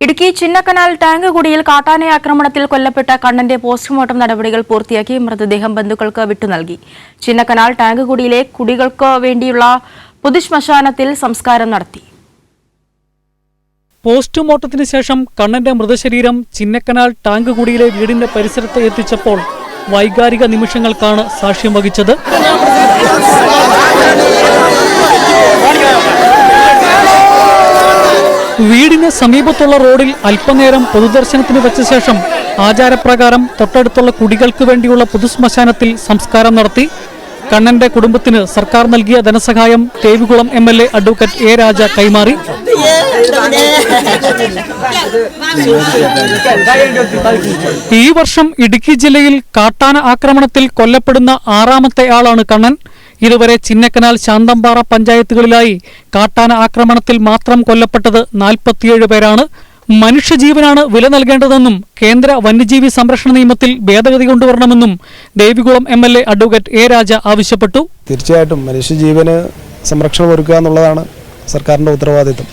Idukki Chinnakanal tank കുടിയിൽ കാട്ടാന ആക്രമണത്തിൽ കൊല്ലപ്പെട്ട കണ്ണന്റെ പോസ്റ്റ്മോർട്ടം നടപടികൾ പൂർത്തിയാക്കി മൃതദേഹം ബന്ധുക്കൾക്ക് വിട്ടുനൽകി. ചിന്നക്കനാൽ ടാങ്ക് കുടിയിലെ കുടികൾക്ക് വേണ്ടിയുള്ള പൊതുശ്മശാനത്തിൽ സംസ്കാരം നടത്തി. പോസ്റ്റ്മോർട്ടത്തിന് ശേഷം കണ്ണന്റെ മൃതശരീരം ചിന്നക്കനാൽ ടാങ്ക് കുടിയിലെ വീടിന്റെ പരിസരത്ത് എത്തിച്ചപ്പോൾ വൈകാരിക നിമിഷങ്ങൾക്കാണ് സാക്ഷ്യം വഹിച്ചത്. വീടിന് സമീപത്തുള്ള റോഡിൽ അല്പനേരം പൊതുദർശനത്തിന് വെച്ച ശേഷം ആചാരപ്രകാരം തൊട്ടടുത്തുള്ള കുടികൾക്ക് വേണ്ടിയുള്ള പൊതുശ്മശാനത്തിൽ സംസ്കാരം നടത്തി. കണ്ണന്റെ കുടുംബത്തിന് സർക്കാർ നൽകിയ ധനസഹായം ദേവികുളം MLA അഡ്വക്കേറ്റ് A. രാജ കൈമാറി. ഈ വർഷം ഇടുക്കി ജില്ലയിൽ കാട്ടാന ആക്രമണത്തിൽ കൊല്ലപ്പെടുന്ന 6ാമത്തെ ആളാണ് കണ്ണൻ. ഇതുവരെ ചിന്നക്കനാൽ, ശാന്തമ്പാറ പഞ്ചായത്തുകളിലായി കാട്ടാന ആക്രമണത്തിൽ മാത്രം കൊല്ലപ്പെട്ടത് 47 പേരാണ്. മനുഷ്യജീവനാണ് വില നൽകേണ്ടതെന്നും കേന്ദ്ര വന്യജീവി സംരക്ഷണ നിയമത്തിൽ ഭേദഗതി കൊണ്ടുവരണമെന്നും ദേവികുളം MLA അഡ്വക്കേറ്റ് A. രാജ ആവശ്യപ്പെട്ടു. തീർച്ചയായിട്ടും മനുഷ്യജീവന് സംരക്ഷണം ഒരുക്കുക എന്നുള്ളതാണ് സർക്കാരിൻ്റെ ഉത്തരവാദിത്വം.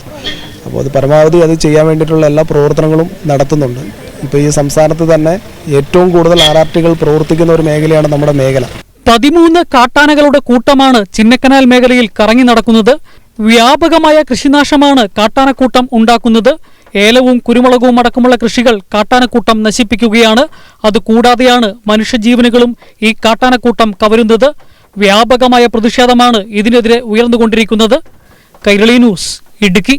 അപ്പോൾ അത് പരമാവധി അത് ചെയ്യാൻ വേണ്ടിയിട്ടുള്ള എല്ലാ പ്രവർത്തനങ്ങളും നടത്തുന്നുണ്ട്. ഇപ്പോൾ ഈ സംസ്ഥാനത്ത് തന്നെ ഏറ്റവും കൂടുതൽ RRTകൾ പ്രവർത്തിക്കുന്ന ഒരു മേഖലയാണ് നമ്മുടെ മേഖല. 13 കാട്ടാനകളുടെ കൂട്ടമാണ് ചിന്നക്കനാൽ മേഖലയിൽ കറങ്ങി നടക്കുന്നത്. വ്യാപകമായ കൃഷിനാശമാണ് കാട്ടാനക്കൂട്ടം ഉണ്ടാക്കുന്നത്. ഏലവും കുരുമുളകും അടക്കമുള്ള കൃഷികൾ കാട്ടാനക്കൂട്ടം നശിപ്പിക്കുകയാണ്. അതുകൂടാതെയാണ് മനുഷ്യജീവനുകളും ഈ കാട്ടാനക്കൂട്ടം കവരുന്നത്. വ്യാപകമായ പ്രതിഷേധമാണ് ഇതിനെതിരെ ഉയർന്നുകൊണ്ടിരിക്കുന്നത്. കൈരളി ന്യൂസ്, ഇടുക്കി.